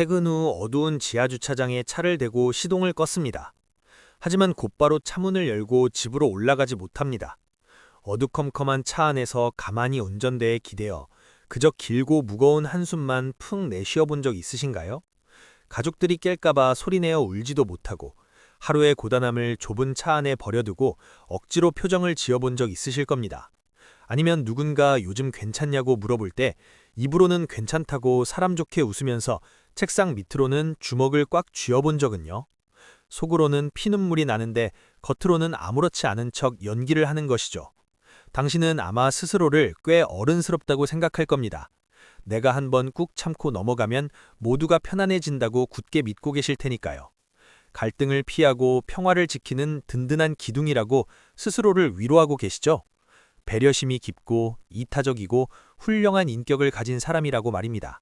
퇴근 후 어두운 지하주차장에 차를 대고 시동을 껐습니다. 하지만 곧바로 차문을 열고 집으로 올라가지 못합니다. 어두컴컴한 차 안에서 가만히 운전대에 기대어 그저 길고 무거운 한숨만 푹 내쉬어 본 적 있으신가요? 가족들이 깰까봐 소리내어 울지도 못하고 하루의 고단함을 좁은 차 안에 버려두고 억지로 표정을 지어본 적 있으실 겁니다. 아니면 누군가 요즘 괜찮냐고 물어볼 때 입으로는 괜찮다고 사람 좋게 웃으면서 책상 밑으로는 주먹을 꽉 쥐어본 적은요? 속으로는 피눈물이 나는데 겉으로는 아무렇지 않은 척 연기를 하는 것이죠. 당신은 아마 스스로를 꽤 어른스럽다고 생각할 겁니다. 내가 한번 꾹 참고 넘어가면 모두가 편안해진다고 굳게 믿고 계실 테니까요. 갈등을 피하고 평화를 지키는 든든한 기둥이라고 스스로를 위로하고 계시죠? 배려심이 깊고 이타적이고 훌륭한 인격을 가진 사람이라고 말입니다.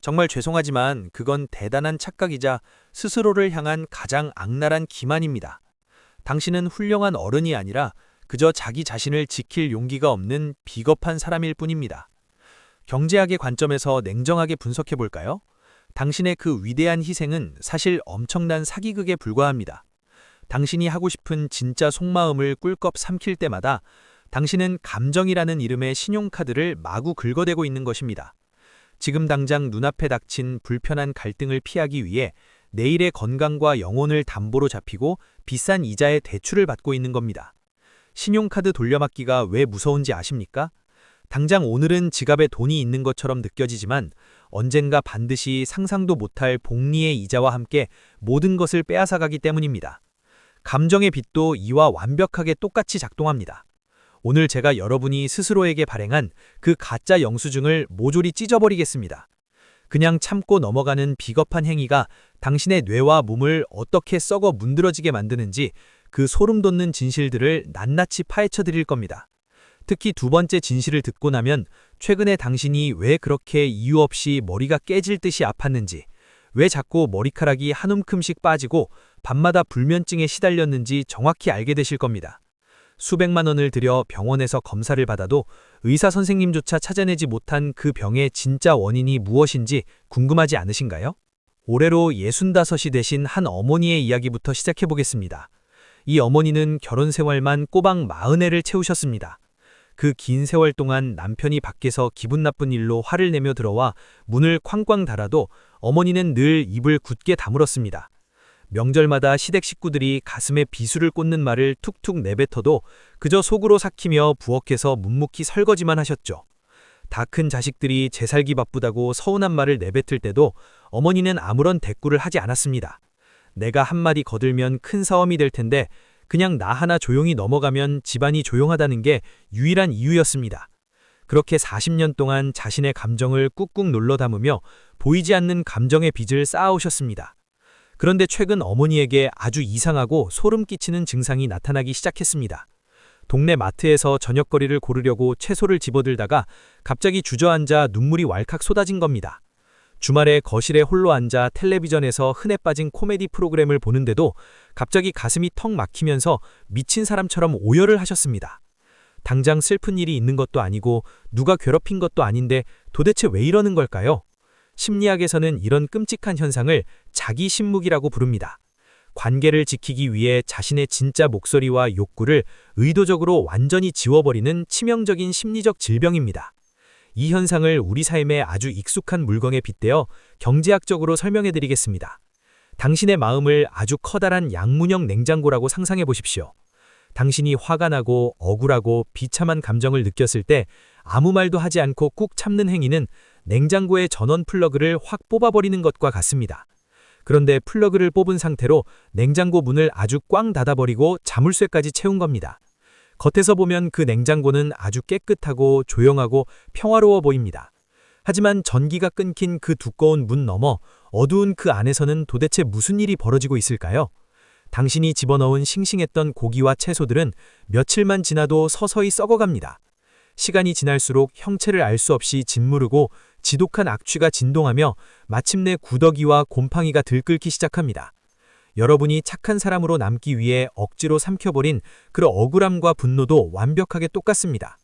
정말 죄송하지만 그건 대단한 착각이자 스스로를 향한 가장 악랄한 기만입니다. 당신은 훌륭한 어른이 아니라 그저 자기 자신을 지킬 용기가 없는 비겁한 사람일 뿐입니다. 경제학의 관점에서 냉정하게 분석해 볼까요? 당신의 그 위대한 희생은 사실 엄청난 사기극에 불과합니다. 당신이 하고 싶은 진짜 속마음을 꿀꺽 삼킬 때마다 당신은 감정이라는 이름의 신용카드를 마구 긁어대고 있는 것입니다. 지금 당장 눈앞에 닥친 불편한 갈등을 피하기 위해 내일의 건강과 영혼을 담보로 잡히고 비싼 이자의 대출을 받고 있는 겁니다. 신용카드 돌려막기가 왜 무서운지 아십니까? 당장 오늘은 지갑에 돈이 있는 것처럼 느껴지지만 언젠가 반드시 상상도 못할 복리의 이자와 함께 모든 것을 빼앗아가기 때문입니다. 감정의 빚도 이와 완벽하게 똑같이 작동합니다. 오늘 제가 여러분이 스스로에게 발행한 그 가짜 영수증을 모조리 찢어버리겠습니다. 그냥 참고 넘어가는 비겁한 행위가 당신의 뇌와 몸을 어떻게 썩어 문드러지게 만드는지 그 소름 돋는 진실들을 낱낱이 파헤쳐 드릴 겁니다. 특히 두 번째 진실을 듣고 나면 최근에 당신이 왜 그렇게 이유 없이 머리가 깨질 듯이 아팠는지, 왜 자꾸 머리카락이 한 움큼씩 빠지고 밤마다 불면증에 시달렸는지 정확히 알게 되실 겁니다. 수백만 원을 들여 병원에서 검사를 받아도 의사 선생님조차 찾아내지 못한 그 병의 진짜 원인이 무엇인지 궁금하지 않으신가요? 올해로 65이 되신 한 어머니의 이야기부터 시작해 보겠습니다. 이 어머니는 결혼 생활만 꼬박 40해를 채우셨습니다. 그 긴 세월 동안 남편이 밖에서 기분 나쁜 일로 화를 내며 들어와 문을 쾅쾅 닫아도 어머니는 늘 입을 굳게 다물었습니다. 명절마다 시댁 식구들이 가슴에 비수를 꽂는 말을 툭툭 내뱉어도 그저 속으로 삭히며 부엌에서 묵묵히 설거지만 하셨죠. 다 큰 자식들이 제 살기 바쁘다고 서운한 말을 내뱉을 때도 어머니는 아무런 대꾸를 하지 않았습니다. 내가 한마디 거들면 큰 싸움이 될 텐데 그냥 나 하나 조용히 넘어가면 집안이 조용하다는 게 유일한 이유였습니다. 그렇게 40년 동안 자신의 감정을 꾹꾹 눌러 담으며 보이지 않는 감정의 빚을 쌓아오셨습니다. 그런데 최근 어머니에게 아주 이상하고 소름 끼치는 증상이 나타나기 시작했습니다. 동네 마트에서 저녁거리를 고르려고 채소를 집어들다가 갑자기 주저앉아 눈물이 왈칵 쏟아진 겁니다. 주말에 거실에 홀로 앉아 텔레비전에서 흔해 빠진 코미디 프로그램을 보는데도 갑자기 가슴이 턱 막히면서 미친 사람처럼 오열을 하셨습니다. 당장 슬픈 일이 있는 것도 아니고 누가 괴롭힌 것도 아닌데 도대체 왜 이러는 걸까요? 심리학에서는 이런 끔찍한 현상을 자기 심묵이라고 부릅니다. 관계를 지키기 위해 자신의 진짜 목소리와 욕구를 의도적으로 완전히 지워버리는 치명적인 심리적 질병입니다. 이 현상을 우리 삶에 아주 익숙한 물건에 빗대어 경제학적으로 설명해 드리겠습니다. 당신의 마음을 아주 커다란 양문형 냉장고라고 상상해 보십시오. 당신이 화가 나고 억울하고 비참한 감정을 느꼈을 때 아무 말도 하지 않고 꾹 참는 행위는 냉장고의 전원 플러그를 확 뽑아버리는 것과 같습니다. 그런데 플러그를 뽑은 상태로 냉장고 문을 아주 꽝 닫아버리고 자물쇠까지 채운 겁니다. 겉에서 보면 그 냉장고는 아주 깨끗하고 조용하고 평화로워 보입니다. 하지만 전기가 끊긴 그 두꺼운 문 너머 어두운 그 안에서는 도대체 무슨 일이 벌어지고 있을까요? 당신이 집어넣은 싱싱했던 고기와 채소들은 며칠만 지나도 서서히 썩어갑니다. 시간이 지날수록 형체를 알 수 없이 짓무르고 지독한 악취가 진동하며 마침내 구더기와 곰팡이가 들끓기 시작합니다. 여러분이 착한 사람으로 남기 위해 억지로 삼켜버린 그 억울함과 분노도 완벽하게 똑같습니다.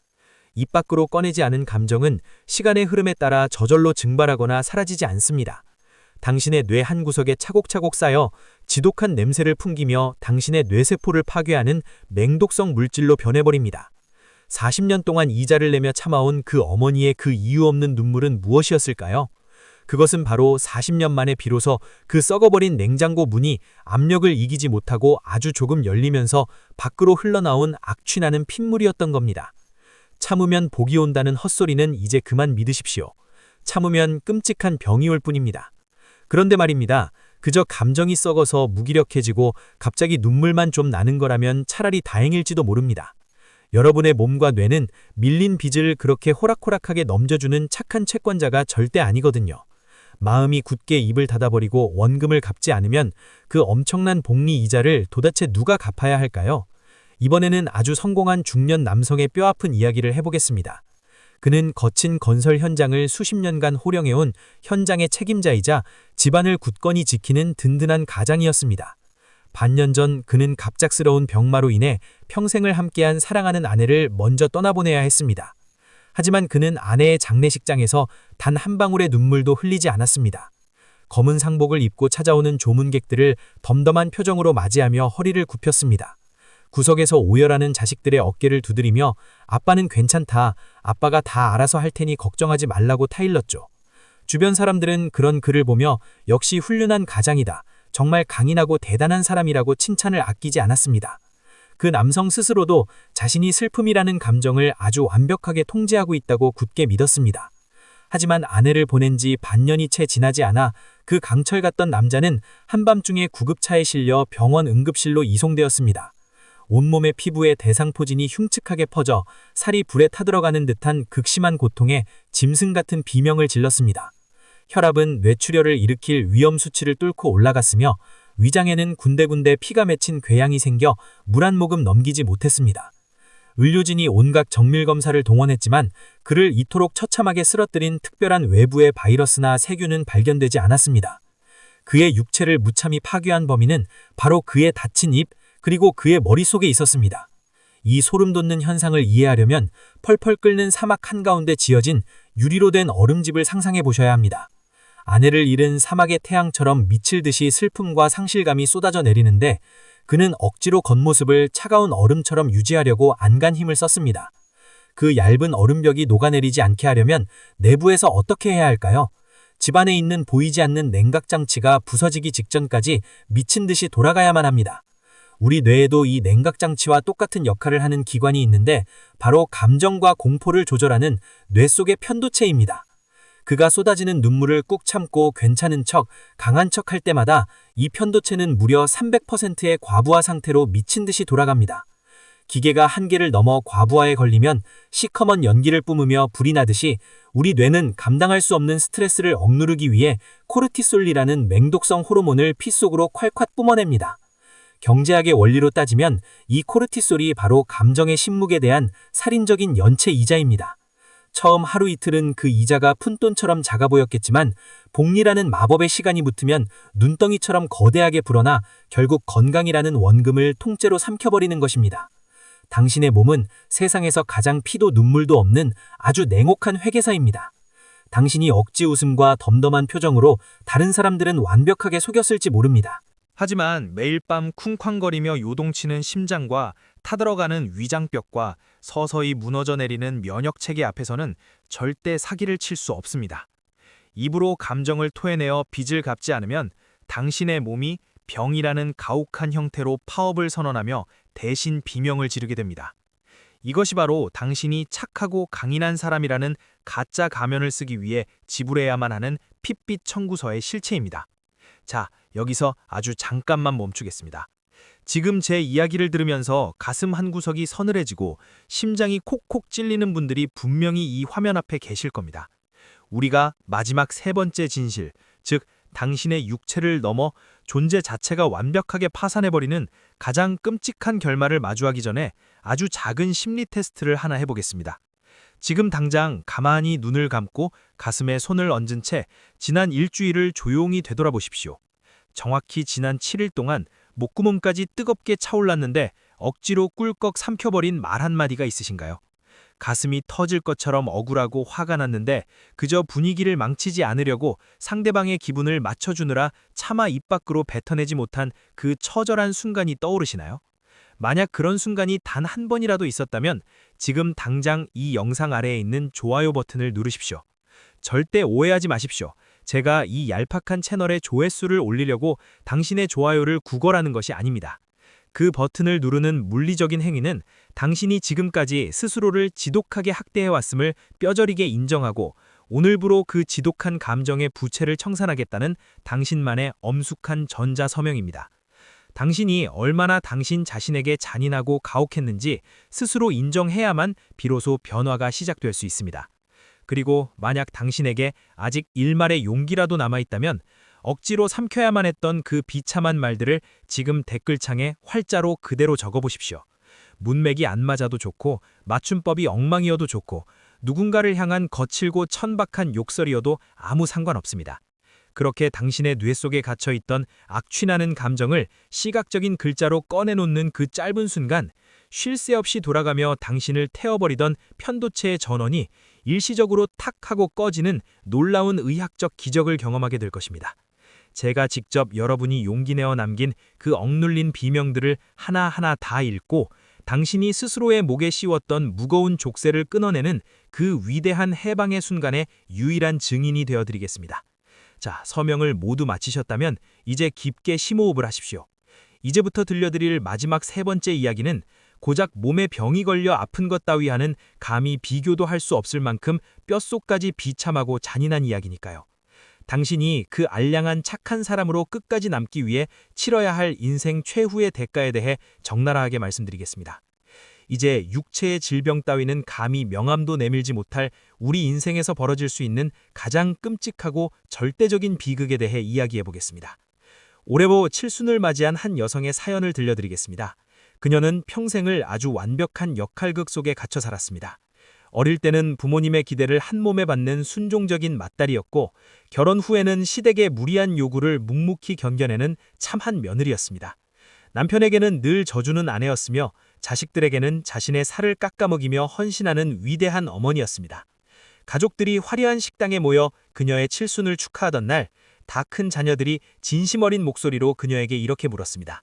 입 밖으로 꺼내지 않은 감정은 시간의 흐름에 따라 저절로 증발하거나 사라지지 않습니다. 당신의 뇌 한 구석에 차곡차곡 쌓여 지독한 냄새를 풍기며 당신의 뇌세포를 파괴하는 맹독성 물질로 변해버립니다. 40년 동안 이자를 내며 참아온 그 어머니의 그 이유 없는 눈물은 무엇이었을까요? 그것은 바로 40년 만에 비로소 그 썩어버린 냉장고 문이 압력을 이기지 못하고 아주 조금 열리면서 밖으로 흘러나온 악취나는 핏물이었던 겁니다. 참으면 복이 온다는 헛소리는 이제 그만 믿으십시오. 참으면 끔찍한 병이 올 뿐입니다. 그런데 말입니다. 그저 감정이 썩어서 무기력해지고 갑자기 눈물만 좀 나는 거라면 차라리 다행일지도 모릅니다. 여러분의 몸과 뇌는 밀린 빚을 그렇게 호락호락하게 넘겨주는 착한 채권자가 절대 아니거든요. 마음이 굳게 입을 닫아버리고 원금을 갚지 않으면 그 엄청난 복리 이자를 도대체 누가 갚아야 할까요? 이번에는 아주 성공한 중년 남성의 뼈아픈 이야기를 해보겠습니다. 그는 거친 건설 현장을 수십 년간 호령해온 현장의 책임자이자 집안을 굳건히 지키는 든든한 가장이었습니다. 반년 전 그는 갑작스러운 병마로 인해 평생을 함께한 사랑하는 아내를 먼저 떠나보내야 했습니다. 하지만 그는 아내의 장례식장에서 단 한 방울의 눈물도 흘리지 않았습니다. 검은 상복을 입고 찾아오는 조문객들을 덤덤한 표정으로 맞이하며 허리를 굽혔습니다. 구석에서 오열하는 자식들의 어깨를 두드리며 아빠는 괜찮다, 아빠가 다 알아서 할 테니 걱정하지 말라고 타일렀죠. 주변 사람들은 그런 그를 보며 역시 훌륭한 가장이다, 정말 강인하고 대단한 사람이라고 칭찬을 아끼지 않았습니다. 그 남성 스스로도 자신이 슬픔이라는 감정을 아주 완벽하게 통제하고 있다고 굳게 믿었습니다. 하지만 아내를 보낸 지 반년이 채 지나지 않아 그 강철 같던 남자는 한밤중에 구급차에 실려 병원 응급실로 이송되었습니다. 온몸의 피부에 대상포진이 흉측하게 퍼져 살이 불에 타들어가는 듯한 극심한 고통에 짐승 같은 비명을 질렀습니다. 혈압은 뇌출혈을 일으킬 위험 수치를 뚫고 올라갔으며 위장에는 군데군데 피가 맺힌 궤양이 생겨 물 한 모금 넘기지 못했습니다. 의료진이 온갖 정밀검사를 동원했지만 그를 이토록 처참하게 쓰러뜨린 특별한 외부의 바이러스나 세균은 발견되지 않았습니다. 그의 육체를 무참히 파괴한 범인은 바로 그의 다친 입 그리고 그의 머릿속에 있었습니다. 이 소름 돋는 현상을 이해하려면 펄펄 끓는 사막 한가운데 지어진 유리로 된 얼음집을 상상해 보셔야 합니다. 아내를 잃은 사막의 태양처럼 미칠 듯이 슬픔과 상실감이 쏟아져 내리는데 그는 억지로 겉모습을 차가운 얼음처럼 유지하려고 안간 힘을 썼습니다. 그 얇은 얼음벽이 녹아내리지 않게 하려면 내부에서 어떻게 해야 할까요? 집안에 있는 보이지 않는 냉각장치가 부서지기 직전까지 미친 듯이 돌아가야만 합니다. 우리 뇌에도 이 냉각장치와 똑같은 역할을 하는 기관이 있는데 바로 감정과 공포를 조절하는 뇌 속의 편도체입니다. 그가 쏟아지는 눈물을 꾹 참고 괜찮은 척, 강한 척 할 때마다 이 편도체는 무려 300%의 과부하 상태로 미친 듯이 돌아갑니다. 기계가 한계를 넘어 과부하에 걸리면 시커먼 연기를 뿜으며 불이 나듯이 우리 뇌는 감당할 수 없는 스트레스를 억누르기 위해 코르티솔이라는 맹독성 호르몬을 피 속으로 콸콸 뿜어냅니다. 경제학의 원리로 따지면 이 코르티솔이 바로 감정의 침묵에 대한 살인적인 연체 이자입니다. 처음 하루 이틀은 그 이자가 푼돈처럼 작아 보였겠지만 복리라는 마법의 시간이 붙으면 눈덩이처럼 거대하게 불어나 결국 건강이라는 원금을 통째로 삼켜버리는 것입니다. 당신의 몸은 세상에서 가장 피도 눈물도 없는 아주 냉혹한 회계사입니다. 당신이 억지 웃음과 덤덤한 표정으로 다른 사람들은 완벽하게 속였을지 모릅니다. 하지만 매일 밤 쿵쾅거리며 요동치는 심장과 타들어가는 위장벽과 서서히 무너져 내리는 면역체계 앞에서는 절대 사기를 칠 수 없습니다. 입으로 감정을 토해내어 빚을 갚지 않으면 당신의 몸이 병이라는 가혹한 형태로 파업을 선언하며 대신 비명을 지르게 됩니다. 이것이 바로 당신이 착하고 강인한 사람이라는 가짜 가면을 쓰기 위해 지불해야만 하는 핏빛 청구서의 실체입니다. 자, 여기서 아주 잠깐만 멈추겠습니다. 지금 제 이야기를 들으면서 가슴 한구석이 서늘해지고 심장이 콕콕 찔리는 분들이 분명히 이 화면 앞에 계실 겁니다. 우리가 마지막 세 번째 진실, 즉 당신의 육체를 넘어 존재 자체가 완벽하게 파산해버리는 가장 끔찍한 결말을 마주하기 전에 아주 작은 심리 테스트를 하나 해보겠습니다. 지금 당장 가만히 눈을 감고 가슴에 손을 얹은 채 지난 일주일을 조용히 되돌아보십시오. 정확히 지난 7일 동안 목구멍까지 뜨겁게 차올랐는데 억지로 꿀꺽 삼켜버린 말 한마디가 있으신가요? 가슴이 터질 것처럼 억울하고 화가 났는데 그저 분위기를 망치지 않으려고 상대방의 기분을 맞춰주느라 차마 입 밖으로 뱉어내지 못한 그 처절한 순간이 떠오르시나요? 만약 그런 순간이 단 한 번이라도 있었다면 지금 당장 이 영상 아래에 있는 좋아요 버튼을 누르십시오. 절대 오해하지 마십시오. 제가 이 얄팍한 채널의 조회수를 올리려고 당신의 좋아요를 구걸하는 것이 아닙니다. 그 버튼을 누르는 물리적인 행위는 당신이 지금까지 스스로를 지독하게 학대해왔음을 뼈저리게 인정하고 오늘부로 그 지독한 감정의 부채를 청산하겠다는 당신만의 엄숙한 전자서명입니다. 당신이 얼마나 당신 자신에게 잔인하고 가혹했는지 스스로 인정해야만 비로소 변화가 시작될 수 있습니다. 그리고 만약 당신에게 아직 일말의 용기라도 남아있다면 억지로 삼켜야만 했던 그 비참한 말들을 지금 댓글창에 활자로 그대로 적어보십시오. 문맥이 안 맞아도 좋고 맞춤법이 엉망이어도 좋고 누군가를 향한 거칠고 천박한 욕설이어도 아무 상관없습니다. 그렇게 당신의 뇌 속에 갇혀있던 악취나는 감정을 시각적인 글자로 꺼내놓는 그 짧은 순간 쉴 새 없이 돌아가며 당신을 태워버리던 편도체의 전원이 일시적으로 탁 하고 꺼지는 놀라운 의학적 기적을 경험하게 될 것입니다. 제가 직접 여러분이 용기 내어 남긴 그 억눌린 비명들을 하나하나 다 읽고 당신이 스스로의 목에 씌웠던 무거운 족쇄를 끊어내는 그 위대한 해방의 순간에 유일한 증인이 되어드리겠습니다. 자, 서명을 모두 마치셨다면 이제 깊게 심호흡을 하십시오. 이제부터 들려드릴 마지막 세 번째 이야기는 고작 몸에 병이 걸려 아픈 것 따위 하는 감히 비교도 할 수 없을 만큼 뼛속까지 비참하고 잔인한 이야기니까요. 당신이 그 알량한 착한 사람으로 끝까지 남기 위해 치러야 할 인생 최후의 대가에 대해 적나라하게 말씀드리겠습니다. 이제 육체의 질병 따위는 감히 명함도 내밀지 못할 우리 인생에서 벌어질 수 있는 가장 끔찍하고 절대적인 비극에 대해 이야기해 보겠습니다. 올해보 칠순을 맞이한 한 여성의 사연을 들려드리겠습니다. 그녀는 평생을 아주 완벽한 역할극 속에 갇혀 살았습니다. 어릴 때는 부모님의 기대를 한 몸에 받는 순종적인 맏딸이었고 결혼 후에는 시댁의 무리한 요구를 묵묵히 견뎌내는 참한 며느리였습니다. 남편에게는 늘 져주는 아내였으며 자식들에게는 자신의 살을 깎아먹이며 헌신하는 위대한 어머니였습니다. 가족들이 화려한 식당에 모여 그녀의 칠순을 축하하던 날, 다 큰 자녀들이 진심 어린 목소리로 그녀에게 이렇게 물었습니다.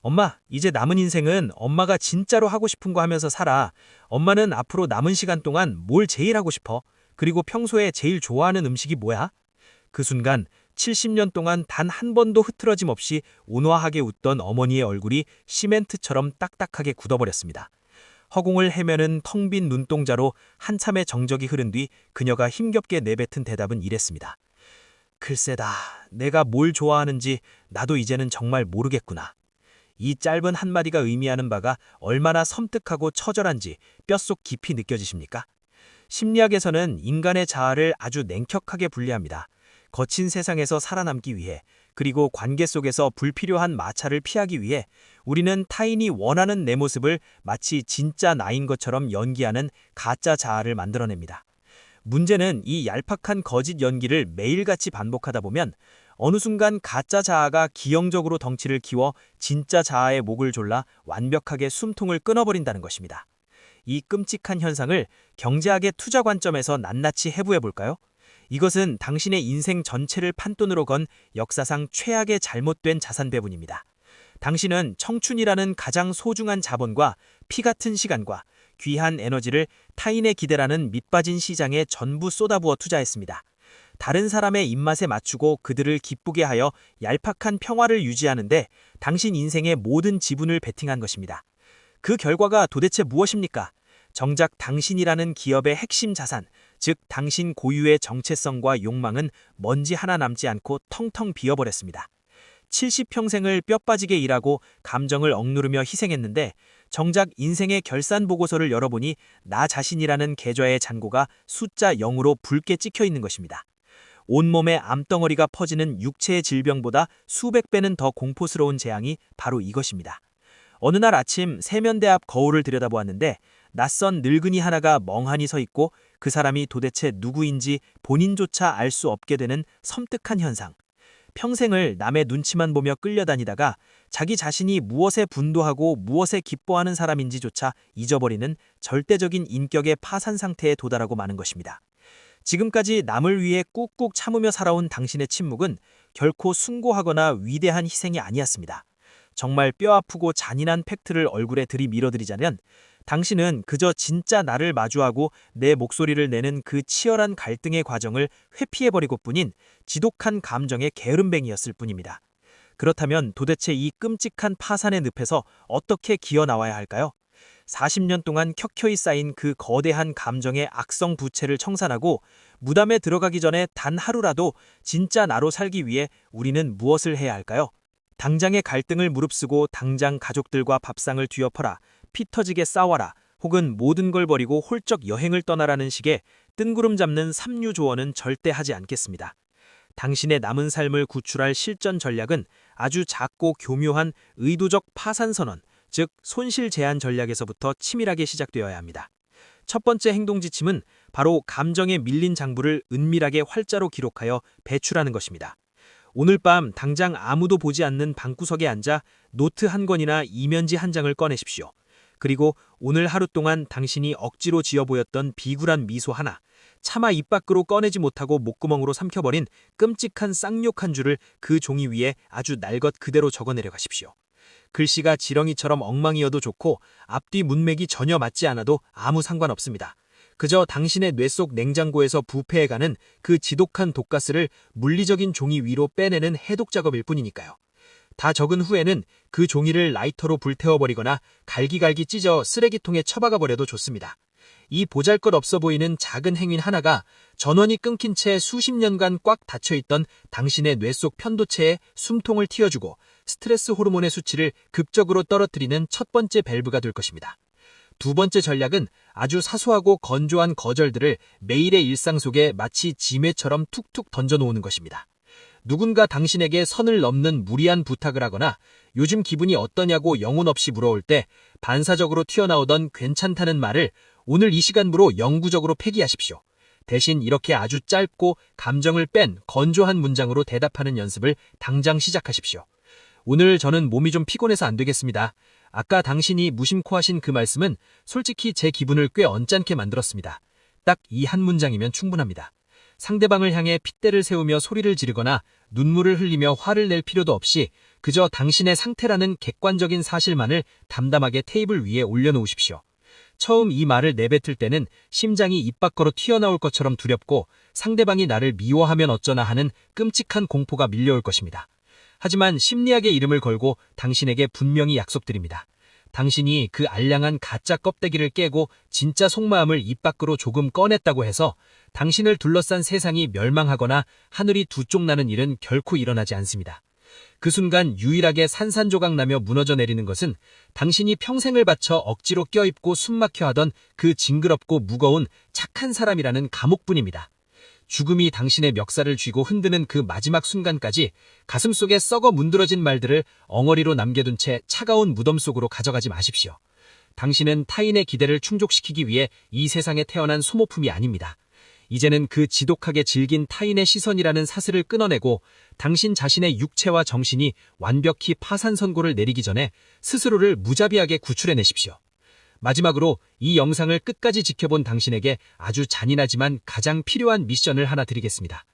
엄마, 이제 남은 인생은 엄마가 진짜로 하고 싶은 거 하면서 살아. 엄마는 앞으로 남은 시간 동안 뭘 제일 하고 싶어? 그리고 평소에 제일 좋아하는 음식이 뭐야? 그 순간 70년 동안 단 한 번도 흐트러짐 없이 온화하게 웃던 어머니의 얼굴이 시멘트처럼 딱딱하게 굳어버렸습니다. 허공을 헤매는 텅 빈 눈동자로 한참의 정적이 흐른 뒤 그녀가 힘겹게 내뱉은 대답은 이랬습니다. 글쎄다, 내가 뭘 좋아하는지 나도 이제는 정말 모르겠구나. 이 짧은 한마디가 의미하는 바가 얼마나 섬뜩하고 처절한지 뼛속 깊이 느껴지십니까? 심리학에서는 인간의 자아를 아주 냉격하게 분리합니다. 거친 세상에서 살아남기 위해, 그리고 관계 속에서 불필요한 마찰을 피하기 위해 우리는 타인이 원하는 내 모습을 마치 진짜 나인 것처럼 연기하는 가짜 자아를 만들어냅니다. 문제는 이 얄팍한 거짓 연기를 매일같이 반복하다 보면 어느 순간 가짜 자아가 기형적으로 덩치를 키워 진짜 자아의 목을 졸라 완벽하게 숨통을 끊어버린다는 것입니다. 이 끔찍한 현상을 경제학의 투자 관점에서 낱낱이 해부해 볼까요? 이것은 당신의 인생 전체를 판돈으로 건 역사상 최악의 잘못된 자산 배분입니다. 당신은 청춘이라는 가장 소중한 자본과 피 같은 시간과 귀한 에너지를 타인의 기대라는 밑빠진 시장에 전부 쏟아부어 투자했습니다. 다른 사람의 입맛에 맞추고 그들을 기쁘게 하여 얄팍한 평화를 유지하는데 당신 인생의 모든 지분을 베팅한 것입니다. 그 결과가 도대체 무엇입니까? 정작 당신이라는 기업의 핵심 자산, 즉 당신 고유의 정체성과 욕망은 먼지 하나 남지 않고 텅텅 비어버렸습니다. 70평생을 뼈 빠지게 일하고 감정을 억누르며 희생했는데 정작 인생의 결산 보고서를 열어보니 나 자신이라는 계좌의 잔고가 숫자 0으로 붉게 찍혀 있는 것입니다. 온몸에 암덩어리가 퍼지는 육체의 질병보다 수백 배는 더 공포스러운 재앙이 바로 이것입니다. 어느 날 아침 세면대 앞 거울을 들여다보았는데 낯선 늙은이 하나가 멍하니 서 있고 그 사람이 도대체 누구인지 본인조차 알 수 없게 되는 섬뜩한 현상. 평생을 남의 눈치만 보며 끌려다니다가 자기 자신이 무엇에 분도하고 무엇에 기뻐하는 사람인지조차 잊어버리는 절대적인 인격의 파산 상태에 도달하고 마는 것입니다. 지금까지 남을 위해 꾹꾹 참으며 살아온 당신의 침묵은 결코 숭고하거나 위대한 희생이 아니었습니다. 정말 뼈아프고 잔인한 팩트를 얼굴에 들이밀어드리자면 당신은 그저 진짜 나를 마주하고 내 목소리를 내는 그 치열한 갈등의 과정을 회피해버리고 뿐인 지독한 감정의 게으름뱅이였을 뿐입니다. 그렇다면 도대체 이 끔찍한 파산의 늪에서 어떻게 기어나와야 할까요? 40년 동안 켜켜이 쌓인 그 거대한 감정의 악성 부채를 청산하고 무담에 들어가기 전에 단 하루라도 진짜 나로 살기 위해 우리는 무엇을 해야 할까요? 당장의 갈등을 무릅쓰고 당장 가족들과 밥상을 뒤엎어라, 피 터지게 싸워라, 혹은 모든 걸 버리고 홀쩍 여행을 떠나라는 식의 뜬구름 잡는 삼류 조언은 절대 하지 않겠습니다. 당신의 남은 삶을 구출할 실전 전략은 아주 작고 교묘한 의도적 파산 선언, 즉 손실 제한 전략에서부터 치밀하게 시작되어야 합니다. 첫 번째 행동 지침은 바로 감정에 밀린 장부를 은밀하게 활자로 기록하여 배출하는 것입니다. 오늘 밤 당장 아무도 보지 않는 방구석에 앉아 노트 한 권이나 이면지 한 장을 꺼내십시오. 그리고 오늘 하루 동안 당신이 억지로 지어 보였던 비굴한 미소 하나, 차마 입 밖으로 꺼내지 못하고 목구멍으로 삼켜버린 끔찍한 쌍욕 한 줄을 그 종이 위에 아주 날것 그대로 적어내려 가십시오. 글씨가 지렁이처럼 엉망이어도 좋고 앞뒤 문맥이 전혀 맞지 않아도 아무 상관없습니다. 그저 당신의 뇌 속 냉장고에서 부패해가는 그 지독한 독가스를 물리적인 종이 위로 빼내는 해독 작업일 뿐이니까요. 다 적은 후에는 그 종이를 라이터로 불태워버리거나 갈기갈기 찢어 쓰레기통에 처박아버려도 좋습니다. 이 보잘것없어 보이는 작은 행위 하나가 전원이 끊긴 채 수십 년간 꽉 닫혀있던 당신의 뇌 속 편도체에 숨통을 틔워주고 스트레스 호르몬의 수치를 극적으로 떨어뜨리는 첫 번째 밸브가 될 것입니다. 두 번째 전략은 아주 사소하고 건조한 거절들을 매일의 일상 속에 마치 지뢰처럼 툭툭 던져놓는 것입니다. 누군가 당신에게 선을 넘는 무리한 부탁을 하거나 요즘 기분이 어떠냐고 영혼 없이 물어올 때 반사적으로 튀어나오던 괜찮다는 말을 오늘 이 시간부로 영구적으로 폐기하십시오. 대신 이렇게 아주 짧고 감정을 뺀 건조한 문장으로 대답하는 연습을 당장 시작하십시오. 오늘 저는 몸이 좀 피곤해서 안 되겠습니다. 아까 당신이 무심코 하신 그 말씀은 솔직히 제 기분을 꽤 언짢게 만들었습니다. 딱 이 한 문장이면 충분합니다. 상대방을 향해 핏대를 세우며 소리를 지르거나 눈물을 흘리며 화를 낼 필요도 없이 그저 당신의 상태라는 객관적인 사실만을 담담하게 테이블 위에 올려놓으십시오. 처음 이 말을 내뱉을 때는 심장이 입 밖으로 튀어나올 것처럼 두렵고 상대방이 나를 미워하면 어쩌나 하는 끔찍한 공포가 밀려올 것입니다. 하지만 심리학의 이름을 걸고 당신에게 분명히 약속드립니다. 당신이 그 알량한 가짜 껍데기를 깨고 진짜 속마음을 입 밖으로 조금 꺼냈다고 해서 당신을 둘러싼 세상이 멸망하거나 하늘이 두 쪽 나는 일은 결코 일어나지 않습니다. 그 순간 유일하게 산산조각 나며 무너져 내리는 것은 당신이 평생을 바쳐 억지로 껴입고 숨막혀 하던 그 징그럽고 무거운 착한 사람이라는 감옥뿐입니다. 죽음이 당신의 멱살을 쥐고 흔드는 그 마지막 순간까지 가슴속에 썩어 문드러진 말들을 엉어리로 남겨둔 채 차가운 무덤 속으로 가져가지 마십시오. 당신은 타인의 기대를 충족시키기 위해 이 세상에 태어난 소모품이 아닙니다. 이제는 그 지독하게 질긴 타인의 시선이라는 사슬을 끊어내고 당신 자신의 육체와 정신이 완벽히 파산 선고를 내리기 전에 스스로를 무자비하게 구출해내십시오. 마지막으로 이 영상을 끝까지 지켜본 당신에게 아주 잔인하지만 가장 필요한 미션을 하나 드리겠습니다.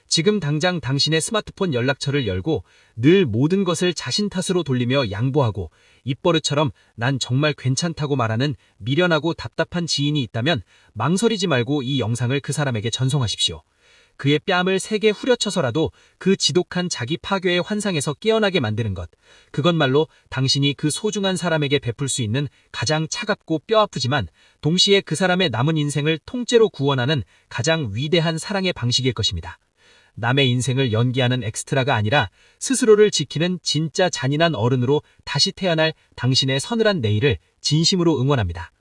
지금 당장 당신의 스마트폰 연락처를 열고 늘 모든 것을 자신 탓으로 돌리며 양보하고 입버릇처럼 난 정말 괜찮다고 말하는 미련하고 답답한 지인이 있다면 망설이지 말고 이 영상을 그 사람에게 전송하십시오. 그의 뺨을 세게 후려쳐서라도 그 지독한 자기 파괴의 환상에서 깨어나게 만드는 것. 그것말로 당신이 그 소중한 사람에게 베풀 수 있는 가장 차갑고 뼈아프지만 동시에 그 사람의 남은 인생을 통째로 구원하는 가장 위대한 사랑의 방식일 것입니다. 남의 인생을 연기하는 엑스트라가 아니라 스스로를 지키는 진짜 잔인한 어른으로 다시 태어날 당신의 서늘한 내일을 진심으로 응원합니다.